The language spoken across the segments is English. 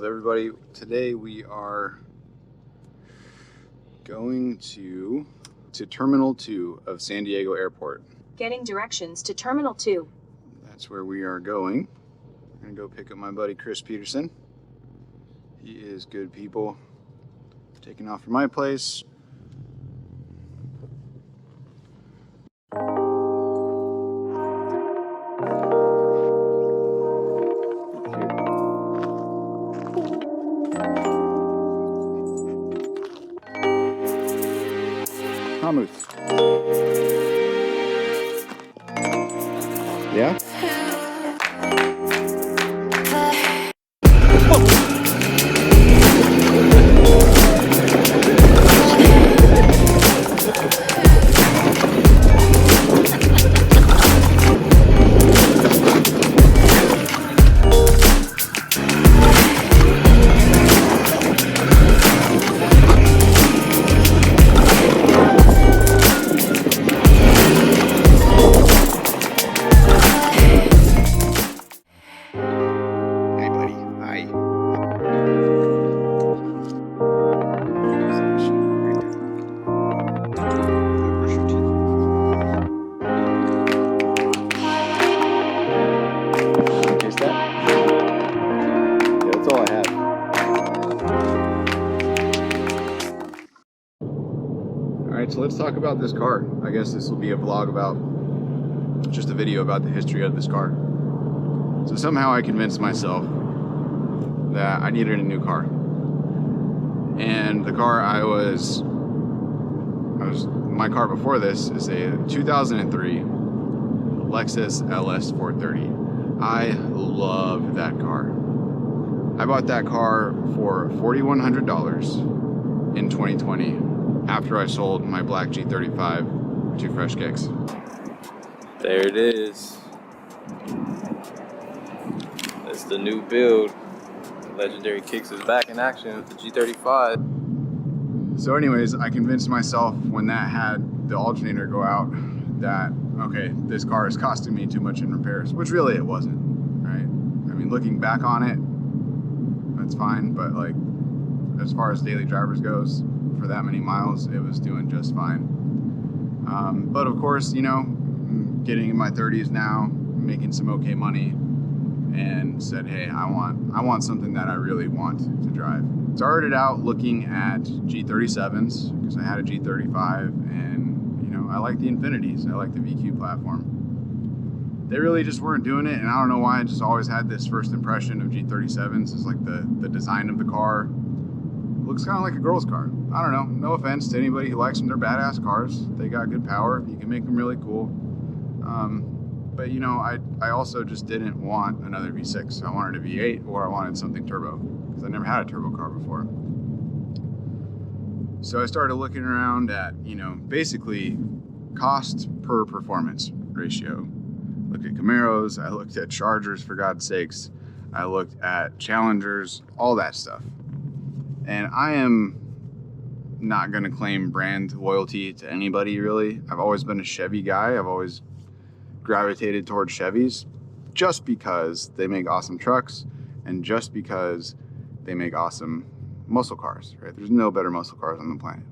up, everybody? Today we are going to Terminal 2 of San Diego Airport. Getting directions to Terminal 2. That's where we are going. I'm gonna go pick up my buddy Chris Peterson. He is good people. Taking off from my place. Thomas. Yeah? So let's talk about this car. I guess this will be a vlog about, just a video about the history of this car. So somehow I convinced myself that I needed a new car. And the car my car before this is a 2003 Lexus LS 430. I love that car. I bought that car for $4,100 in 2020. After I sold my black G35 to Fresh Kicks. There it is. That's the new build. Legendary Kicks is back in action with the G35. So anyways, I convinced myself when that had the alternator go out that, okay, this car is costing me too much in repairs, which really it wasn't, right? I mean, looking back on it, that's fine, but like, as far as daily drivers goes, for that many miles, it was doing just fine. But of course, you know, getting in my 30s now, making some okay money, and said, hey, I want something that I really want to drive. Started out looking at G37s because I had a G35, and you know, I like the Infinities, I like the VQ platform. They really just weren't doing it, and I don't know why. I just always had this first impression of G37s is like the design of the car. Looks kind of like a girl's car. I don't know, no offense to anybody who likes them. They're badass cars. They got good power. You can make them really cool. But you know, I also just didn't want another V6. I wanted a V8 or I wanted something turbo because I never had a turbo car before. So I started looking around at, you know, basically cost per performance ratio. Looked at Camaros, I looked at Chargers for God's sakes. I looked at Challengers, all that stuff. And I am not gonna claim brand loyalty to anybody really. I've always been a Chevy guy. I've always gravitated towards Chevys just because they make awesome trucks and just because they make awesome muscle cars, right? There's no better muscle cars on the planet.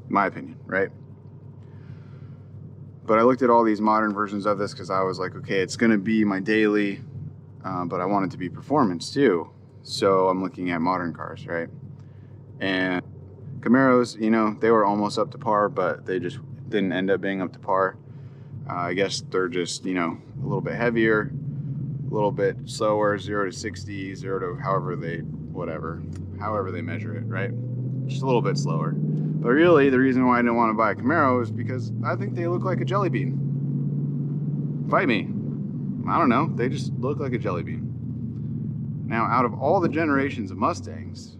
My opinion, right? But I looked at all these modern versions of this because I was like, okay, it's gonna be my daily, but I want it to be performance too. So I'm looking at modern cars, right? And Camaros, you know, they were almost up to par, but they just didn't end up being up to par. I guess they're just, you know, a little bit heavier, a little bit slower, 0 to 60, 0 to however they measure it, right? Just a little bit slower. But really, the reason why I didn't want to buy a Camaro is because I think they look like a jelly bean. Fight me. I don't know. They just look like a jelly bean. Now, out of all the generations of Mustangs,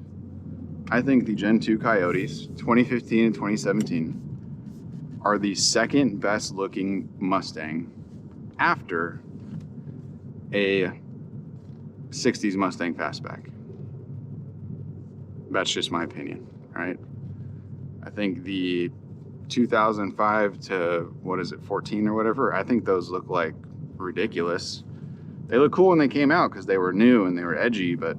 I think the Gen 2 Coyotes, 2015 and 2017, are the second best looking Mustang after a 60s Mustang Fastback. That's just my opinion, right? I think the 2005 to, 14 or whatever, I think those look like ridiculous. They look cool when they came out because they were new and they were edgy, but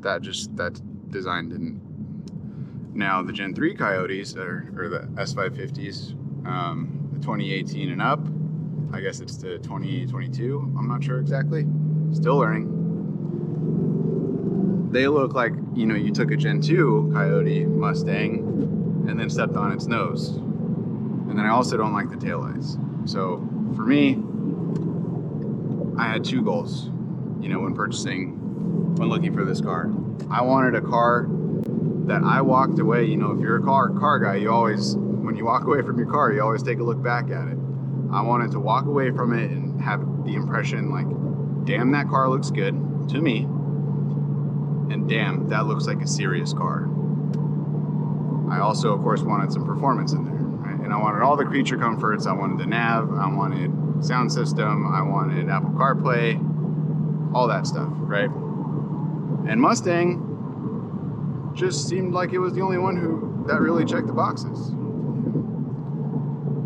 that design didn't. Now the Gen 3 Coyotes, or the S550s, the 2018 and up, I guess it's the 2022, I'm not sure exactly, still learning. They look like, you know, you took a Gen 2 Coyote Mustang and then stepped on its nose. And then I also don't like the taillights. So for me, I had two goals, you know, when looking for this car. I wanted a car that I walked away, you know, if you're a car guy, you always, when you walk away from your car, you always take a look back at it. I wanted to walk away from it and have the impression like, damn, that car looks good to me. And damn, that looks like a serious car. I also, of course, wanted some performance in there, right? And I wanted all the creature comforts. I wanted the nav, I wanted sound system, I wanted Apple CarPlay, all that stuff, right? And Mustang just seemed like it was the only one that really checked the boxes.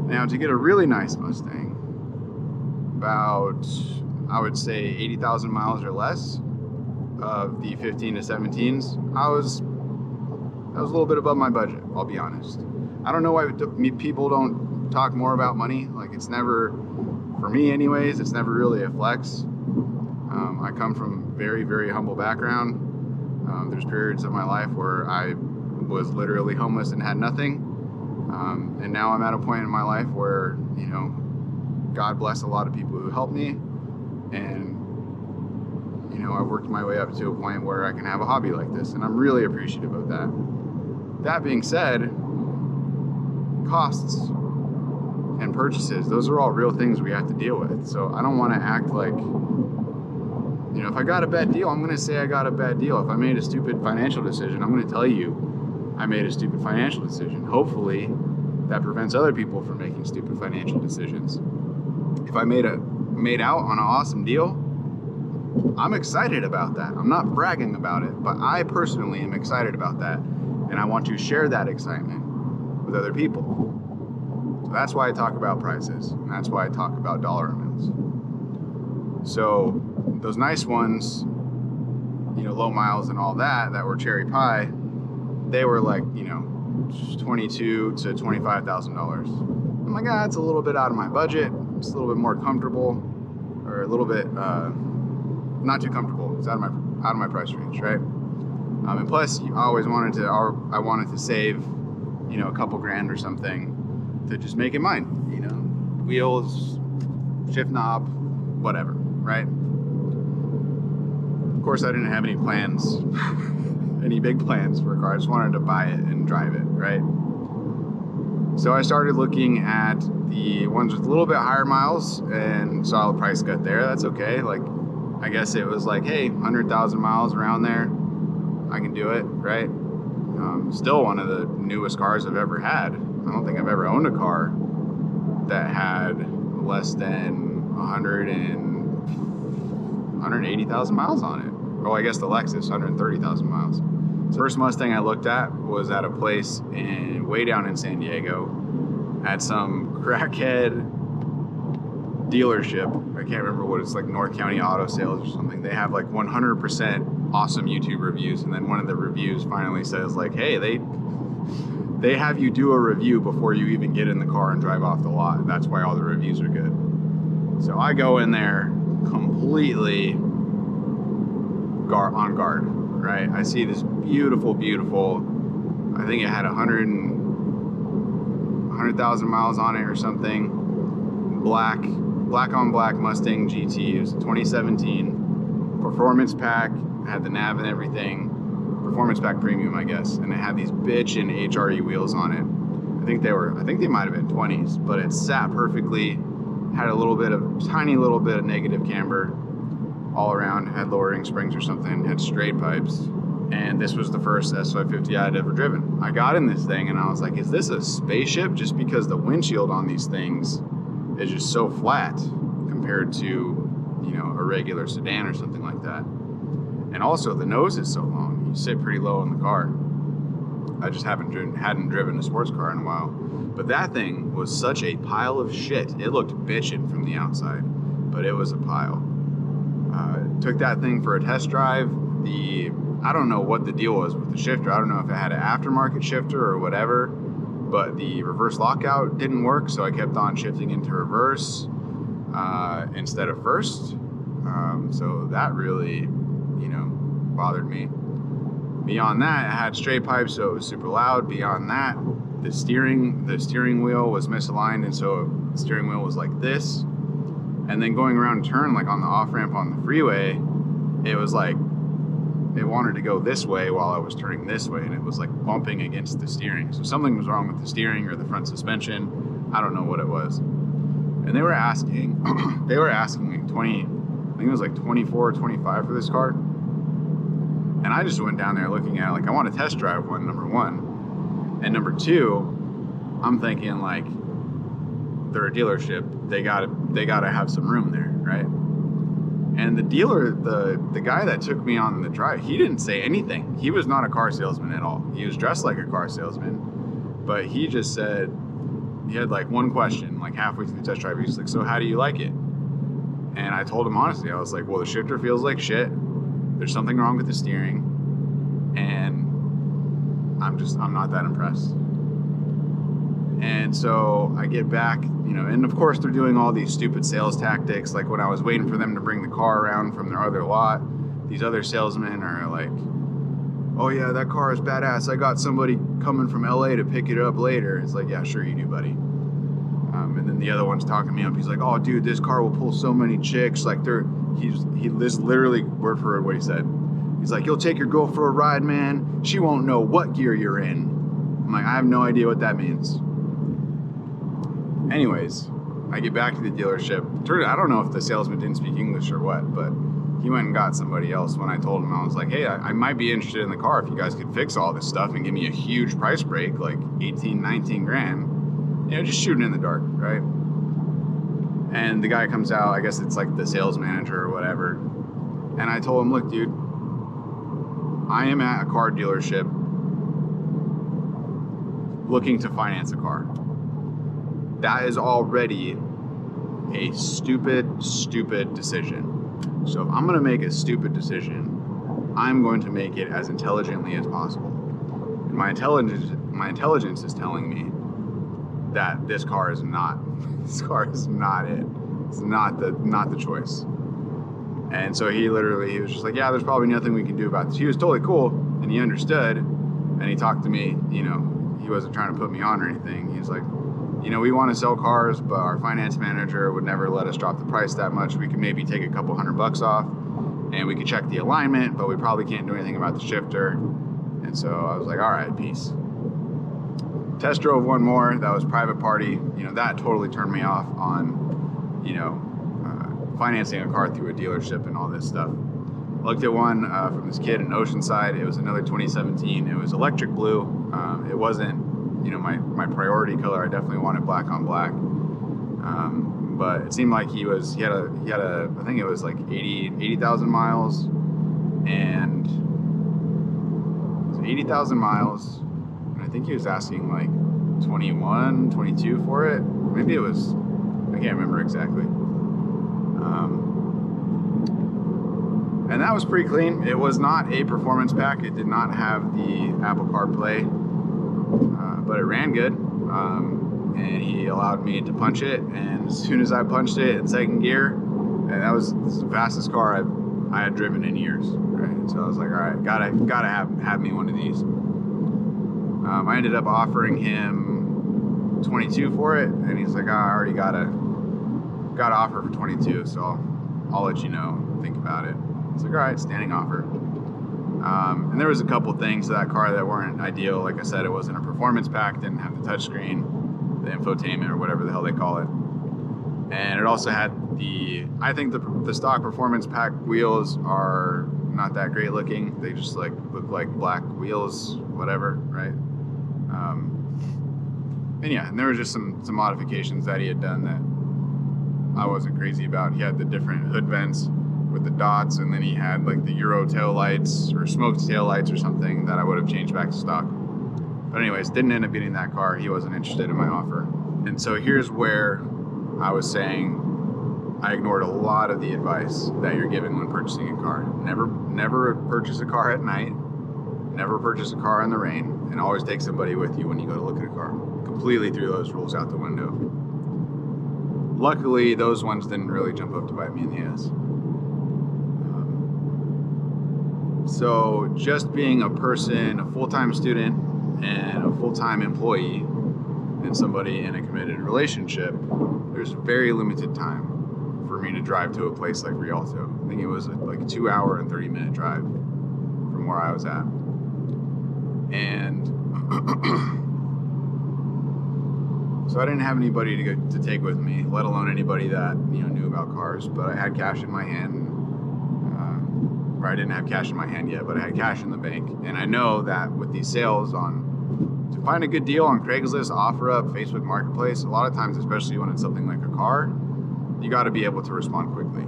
Now, to get a really nice Mustang, about, I would say 80,000 miles or less of the 15 to 17s, that was a little bit above my budget, I'll be honest. I don't know why people don't talk more about money. Like, it's never, for me anyways, it's never really a flex. I come from very, very humble background. There's periods of my life where I was literally homeless and had nothing. And now I'm at a point in my life where, you know, God bless a lot of people who helped me. And, you know, I've worked my way up to a point where I can have a hobby like this. And I'm really appreciative of that. That being said, costs and purchases, those are all real things we have to deal with. So I don't want to act like, you know, if I got a bad deal, I'm going to say I got a bad deal. If I made a stupid financial decision, I'm going to tell you I made a stupid financial decision. Hopefully that prevents other people from making stupid financial decisions. If I made out on an awesome deal, I'm excited about that. I'm not bragging about it, but I personally am excited about that. And I want to share that excitement with other people. So that's why I talk about prices. And that's why I talk about dollar amounts. So those nice ones, you know, low miles and all that were cherry pie, they were like, you know, $22,000 to $25,000. I'm like, it's a little bit out of my budget. It's a little bit more comfortable, or a little bit not too comfortable. It's out of my price range, right? And plus, I wanted to save, you know, a couple grand or something to just make it mine. You know, wheels, shift knob, whatever, right? Of course, I didn't have any plans, any big plans for a car. I just wanted to buy it and drive it, right? So I started looking at the ones with a little bit higher miles and saw the price cut there. That's okay. Like, I guess it was like, hey, 100,000 miles around there, I can do it, right? Still one of the newest cars I've ever had. I don't think I've ever owned a car that had less than 180,000 miles on it. Oh, I guess the Lexus, 130,000 miles. So the first Mustang I looked at was at a place way down in San Diego at some crackhead dealership. I can't remember what it's like, North County Auto Sales or something. They have like 100% awesome YouTube reviews, and then one of the reviews finally says like, hey, they have you do a review before you even get in the car and drive off the lot. That's why all the reviews are good. So I go in there completely on guard, right? I see this beautiful, I think it had 100,000 miles on it or something. Black on black Mustang GT. It was 2017. Performance pack, had the nav and everything. Performance pack premium, I guess. And it had these bitchin' HRE wheels on it. I think they might have been 20s, but it sat perfectly. Had tiny little bit of negative camber all around. Had lowering springs or something. Had straight pipes. And this was the first S550 I'd ever driven. I got in this thing and I was like, is this a spaceship? Just because the windshield on these things is just so flat compared to, you know, a regular sedan or something like that. And also the nose is so long. You sit pretty low in the car. I just hadn't driven a sports car in a while. But that thing was such a pile of shit. It looked bitchin' from the outside. but it was a pile. Took that thing for a test drive. I don't know what the deal was with the shifter. I don't know if it had an aftermarket shifter or whatever, but the reverse lockout didn't work, so I kept on shifting into reverse instead of first. So that really, bothered me. Beyond that, it had straight pipes, so it was super loud. Beyond that, the steering wheel was misaligned, and so the steering wheel was like this. And then going around a turn, like on the off-ramp on the freeway, it was like, it wanted to go this way while I was turning this way, and it was like bumping against the steering. So something was wrong with the steering or the front suspension. I don't know what it was. And they were asking me 20, I think it was like 24 or 25 for this car. And I just went down there looking at it like, I want to test drive one, number one. And number two, I'm thinking like, they're a dealership. They gotta have some room there, right? And the dealer, the guy that took me on the drive, he didn't say anything. He was not a car salesman at all. He was dressed like a car salesman, but he just said, he had like one question, like halfway through the test drive. He's like, so how do you like it? And I told him honestly, I was like, well, the shifter feels like shit. There's something wrong with the steering, and I'm not that impressed. And so I get back, and of course they're doing all these stupid sales tactics. Like when I was waiting for them to bring the car around from their other lot, these other salesmen are like, oh yeah, that car is badass. I got somebody coming from LA to pick it up later. It's like, yeah, sure you do, buddy. And then the other one's talking me up. He's like, oh dude, this car will pull so many chicks. Like this literally word for word what he said. He's like, you'll take your girl for a ride, man. She won't know what gear you're in. I'm like, I have no idea what that means. Anyways, I get back to the dealership. I don't know if the salesman didn't speak English or what, but he went and got somebody else. When I told him, I was like, hey, I might be interested in the car if you guys could fix all this stuff and give me a huge price break, like 18, 19 grand. Just shooting in the dark, right? And the guy comes out, I guess it's like the sales manager or whatever. And I told him, look, dude, I am at a car dealership looking to finance a car. That is already a stupid decision. So if I'm gonna make a stupid decision, I'm going to make it as intelligently as possible. And my intelligence is telling me that this car is not it. It's not the choice. And so he was just like, yeah, there's probably nothing we can do about this. He was totally cool and he understood, and he talked to me, he wasn't trying to put me on or anything. He's like, we want to sell cars, but our finance manager would never let us drop the price that much. We could maybe take a couple $100 off and we could check the alignment, but we probably can't do anything about the shifter. And so I was like, all right, peace. Test drove one more. That was private party. That totally turned me off on, financing a car through a dealership and all this stuff. Looked at one from this kid in Oceanside. It was another 2017. It was electric blue. It wasn't, my priority color. I definitely wanted black on black. But it seemed like he had a I think it was like 80,000 miles, and it was 80,000 miles, and I think he was asking like 21, 22 for it. Maybe it was, I can't remember exactly. And that was pretty clean. It was not a performance pack. It did not have the Apple CarPlay, but it ran good. And he allowed me to punch it. And as soon as I punched it in second gear, and this is the fastest car I had driven in years. Right? So I was like, all right, gotta have me one of these. I ended up offering him 22 for it, and he's like, I already got an offer for 22, so I'll let you know. Think about it. It's like, all right, standing offer. And there was a couple things to that car that weren't ideal. Like I said, it wasn't a performance pack, didn't have the touchscreen, the infotainment, or whatever the hell they call it. And it also had I think the stock performance pack wheels are not that great looking. They just look like black wheels, whatever, right? And yeah, and there was just some modifications that he had done that I wasn't crazy about. He had the different hood vents with the dots, and then he had like the Euro tail lights or smoked tail lights or something that I would have changed back to stock. But anyways, didn't end up getting that car. He wasn't interested in my offer. And so here's where I was saying I ignored a lot of the advice that you're given when purchasing a car. Never purchase a car at night. Never purchase a car in the rain, and always take somebody with you when you go to look at a car. Completely threw those rules out the window. Luckily, those ones didn't really jump up to bite me in the ass. So just being a person, a full-time student, and a full-time employee, and somebody in a committed relationship, there's very limited time for me to drive to a place like Rialto. I think it was like a 2-hour and 30-minute drive from where I was at. And so I didn't have anybody to take with me, let alone anybody that knew about cars. But I had cash in my hand, or I didn't have cash in my hand yet, but I had cash in the bank. And I know that with these sales to find a good deal on Craigslist, OfferUp, Facebook Marketplace, a lot of times, especially when it's something like a car, you got to be able to respond quickly,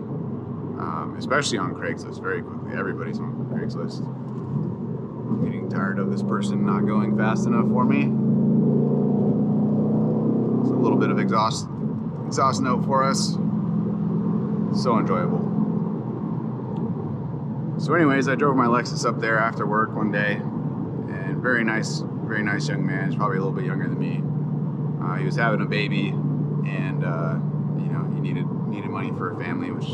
especially on Craigslist, very quickly. Everybody's on Craigslist. I'm getting tired of this person not going fast enough for me. It's a little bit of exhaust note for us. So enjoyable. So anyways, I drove my Lexus up there after work one day, and very nice young man. He's probably a little bit younger than me. He was having a baby, and he needed money for a family, which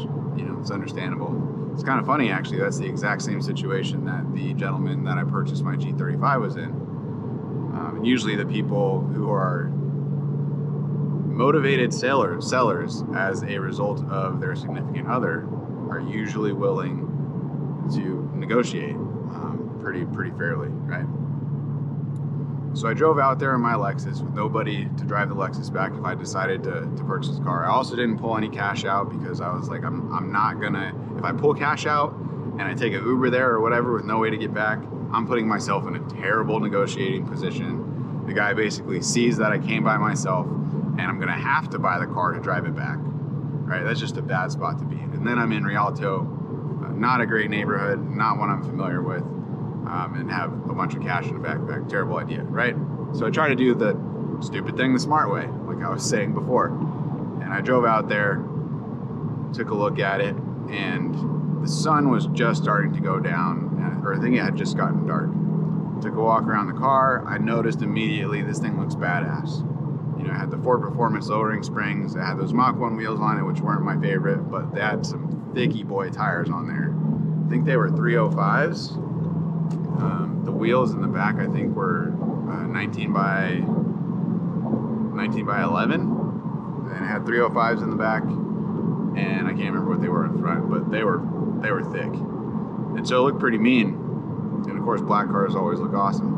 it's understandable. It's kind of funny, actually. That's the exact same situation that the gentleman that I purchased my G35 was in. And usually the people who are motivated sellers as a result of their significant other are usually willing to negotiate pretty fairly, right? So I drove out there in my Lexus with nobody to drive the Lexus back if I decided to purchase a car. I also didn't pull any cash out because I was like, I'm not gonna, if I pull cash out and I take an Uber there or whatever with no way to get back, I'm putting myself in a terrible negotiating position. The guy basically sees that I came by myself and I'm gonna have to buy the car to drive it back, right? That's just a bad spot to be in. And then I'm in Rialto, not a great neighborhood, not one I'm familiar with. And have a bunch of cash in the backpack. Terrible idea, right? So I try to do the stupid thing the smart way, like I was saying before. And I drove out there, took a look at it, and the sun was just starting to go down, or I think it had just gotten dark. Took a walk around the car. I noticed immediately this thing looks badass. It had the Ford Performance lowering springs. It had those Mach 1 wheels on it, which weren't my favorite, but they had some thicky boy tires on there. I think they were 305s. The wheels in the back, I think, were 19 by 11, and it had 305s in the back, and I can't remember what they were in front, but they were thick, and so it looked pretty mean. And of course, black cars always look awesome.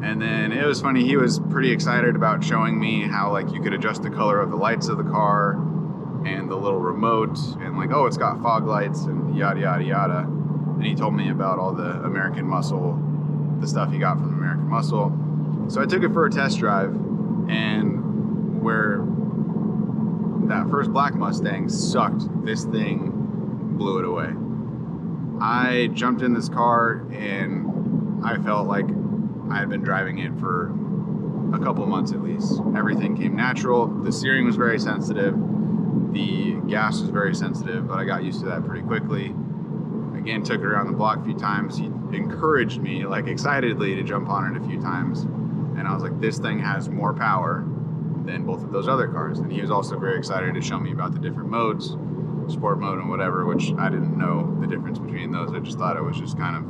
And then it was funny, he was pretty excited about showing me how you could adjust the color of the lights of the car and the little remote, and oh, it's got fog lights and yada yada yada. And he told me about all the American Muscle, the stuff he got from American Muscle. So I took it for a test drive, and where that first black Mustang sucked, this thing blew it away. I jumped in this car, and I felt like I had been driving it for a couple of months at least. Everything came natural. The steering was very sensitive. The gas was very sensitive, but I got used to that pretty quickly. Again, took it around the block a few times. He encouraged me, excitedly, to jump on it a few times. And I was like, this thing has more power than both of those other cars. And he was also very excited to show me about the different modes, sport mode and whatever, which I didn't know the difference between those. I just thought it was just kind of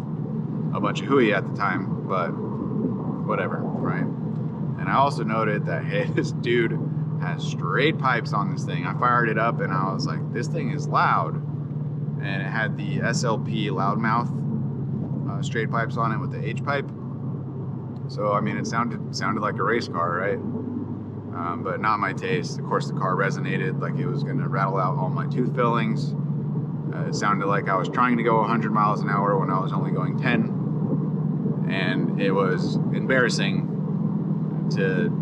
a bunch of hooey at the time, but whatever, right? And I also noted that, hey, this dude has straight pipes on this thing. I fired it up and I was like, this thing is loud. And it had the SLP loudmouth straight pipes on it with the H pipe. So I mean, it sounded like a race car, right? But not my taste. Of course, the car resonated like it was going to rattle out all my tooth fillings. It sounded like I was trying to go 100 miles an hour when I was only going 10, and it was embarrassing to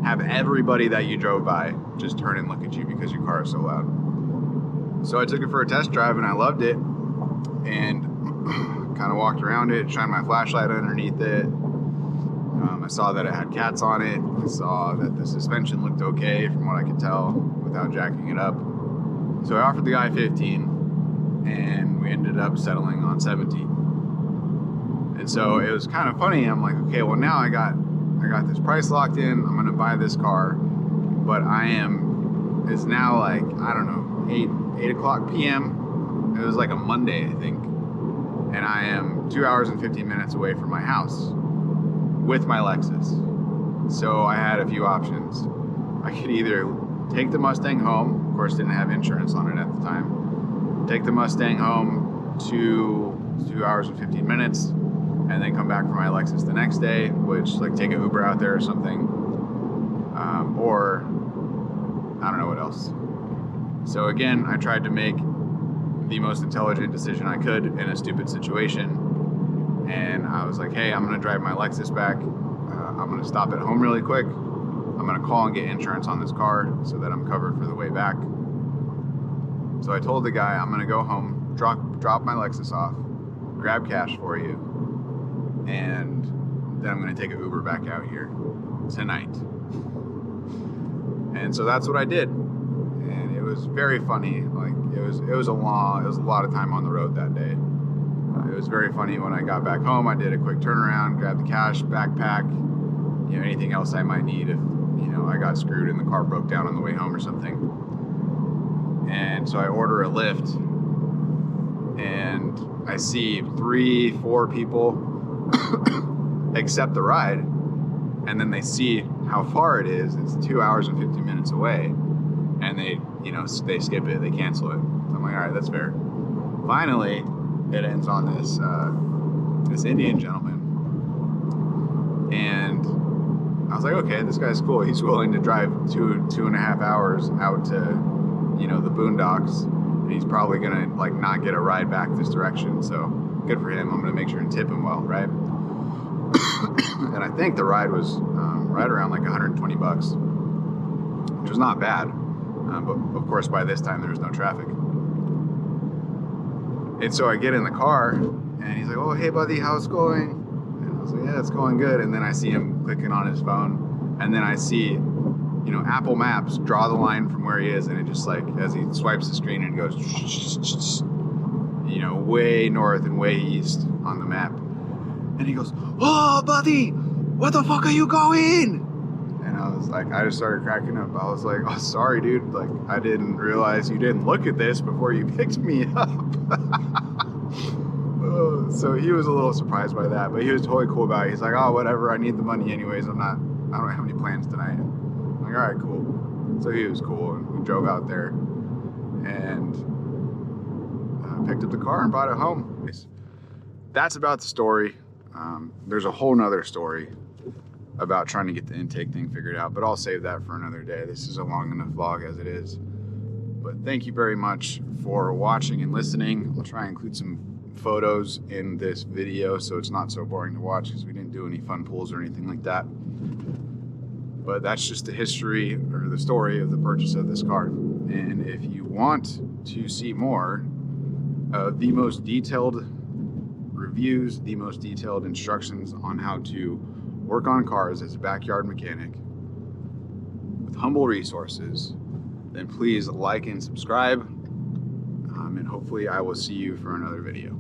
have everybody that you drove by just turn and look at you because your car is so loud. So I took it for a test drive and I loved it, and kind of walked around it, shined my flashlight underneath it, I saw that it had cats on it. I saw that the suspension looked okay from what I could tell without jacking it up. So I offered the guy 15 and we ended up settling on 17. And so it was kind of funny. I'm like, okay, well now I got this price locked in. I'm gonna buy this car, but it's now like, I don't know, 8 o'clock p.m. It was like a Monday, I think. And I am 2 hours and 15 minutes away from my house with my Lexus. So I had a few options. I could either take the Mustang home, of course didn't have insurance on it at the time, take the Mustang home to 2 hours and 15 minutes, and then come back for my Lexus the next day, which like take an Uber out there or something, or I don't know what else. So again, I tried to make the most intelligent decision I could in a stupid situation, and I was like, hey, I'm gonna drive my Lexus back. I'm gonna stop at home really quick. I'm gonna call and get insurance on this car so that I'm covered for the way back. So I told the guy, I'm gonna go home, drop my Lexus off, grab cash for you, and then I'm gonna take an Uber back out here tonight. And so that's what I did. And it was very funny. Like it was a lot of time on the road that day. It was very funny when I got back home. I did a quick turnaround, grabbed the cash, backpack, you know, anything else I might need if, you know, I got screwed and the car broke down on the way home or something. And so I order a Lyft, and I see 3-4 people accept the ride, and then they see how far it is. It's 2 hours and 15 minutes away, and they skip it, they cancel it. So I'm like, all right, that's fair. Finally, it ends on this Indian gentleman, and I was like, okay, this guy's cool. He's willing to drive 2.5 hours out to, you know, the boondocks, and he's probably gonna like not get a ride back this direction. So good for him. I'm gonna make sure and tip him well, right? And I think the ride was right around like 120 bucks, which was not bad. But of course, by this time there was no traffic. And so I get in the car, and he's like, oh, hey buddy, how's it going? And I was like, yeah, it's going good. And then I see him clicking on his phone, and then I see, you know, Apple Maps draw the line from where he is, and it just like, as he swipes the screen, and goes, you know, way north and way east on the map. And he goes, oh buddy, where the fuck are you going? And I was like, I just started cracking up. I was like, oh, sorry, dude. Like, I didn't realize you didn't look at this before you picked me up. So he was a little surprised by that, but he was totally cool about it. He's like, oh, whatever. I need the money anyways. I don't have any plans tonight. I'm like, all right, cool. So he was cool. And we drove out there and picked up the car and brought it home. That's about the story. There's a whole nother story about trying to get the intake thing figured out, but I'll save that for another day. This is a long enough vlog as it is. But thank you very much for watching and listening. I'll try and include some photos in this video so it's not so boring to watch, because we didn't do any fun pulls or anything like that. But that's just the history or the story of the purchase of this car. And if you want to see more of the most detailed reviews, the most detailed instructions on how to work on cars as a backyard mechanic with humble resources, then please like and subscribe, and hopefully I will see you for another video.